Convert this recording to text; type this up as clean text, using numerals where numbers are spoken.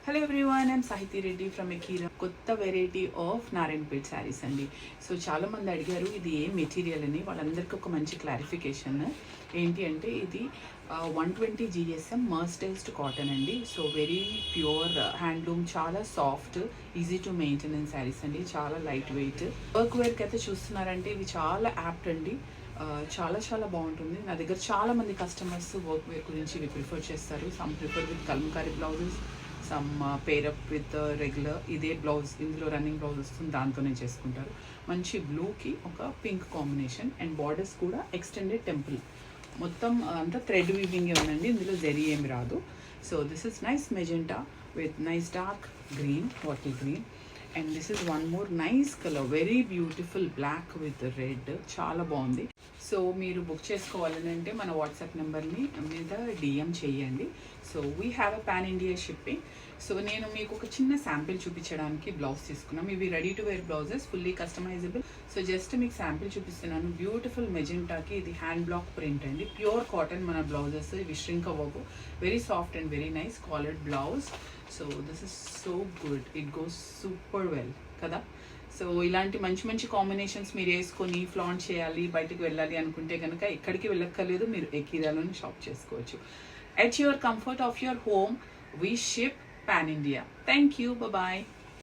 Hello everyone, I'm సాహితీ Reddy from ఎకీరా. కొత్త variety of Narayanpet saris అండి. సో చాలామంది అడిగారు ఇది ఏ మెటీరియల్ అని. వాళ్ళందరికీ ఒక మంచి క్లారిఫికేషన్ ఏంటి అంటే ఇది 120 GSM మర్స్టైజ్డ్ కాటన్ అండి. సో వెరీ ప్యూర్ హ్యాండ్లూమ్, చాలా soft, easy to maintenance saris అండి. చాలా లైట్ వెయిట్. వర్క్ వేర్కి అయితే చూస్తున్నారంటే ఇవి చాలా యాప్ట్ అండి. చాలా చాలా బాగుంటుంది. నా దగ్గర చాలా మంది కస్టమర్స్ వర్క్ వేర్ గురించి ఇవి ప్రిఫర్ చేస్తారు. Some prefer with Kalamkari blouses, some pair up with regular ఇదే బ్లౌజ్, ఇందులో రన్నింగ్ బ్లౌజ్ వస్తుంది, దాంతోనే చేసుకుంటారు. మంచి బ్లూకి ఒక పింక్ కాంబినేషన్ అండ్ బార్డర్స్ కూడా ఎక్స్టెండెడ్ టెంపుల్, మొత్తం అంతా థ్రెడ్ వీవింగ్ ఉందండి, ఇందులో జరీ ఏమి రాదు. So this is nice magenta with nice dark green, bottle green, and this is one more nice colour, very beautiful black with red, చాలా బాగుంది. So మీరు బుక్ చేసుకోవాలని అంటే మన వాట్సాప్ నెంబర్ని మీద డిఎం చేయండి. So we have a pan India shipping. సో నేను మీకు ఒక చిన్న శాంపిల్ చూపించడానికి బ్లౌజ్ తీసుకున్నాం. ఇవి ready to wear blouses, fully customisable. So just మీకు శాంపిల్ చూపిస్తున్నాను. బ్యూటిఫుల్ మెజెంటాకి ఇది హ్యాండ్ బ్లాక్ ప్రింట్ అండి, ప్యూర్ కాటన్ మన బ్లౌజెస్. ఇవి ష్రింక్ అవ్వవు, very soft and very nice collared blouse. So this is so good, it goes super well కదా. సో ఇలాంటి మంచి మంచి కాంబినేషన్స్ మీరు వేసుకొని ఫ్లాంట్ చేయాలి, బయటకు వెళ్ళాలి అనుకుంటే కనుక ఎక్కడికి వెళ్ళక్కర్లేదు, మీరు ఎకీరాలోనే షాప్ చేసుకోవచ్చు. At your comfort of your home, we ship pan India. Thank you, bye.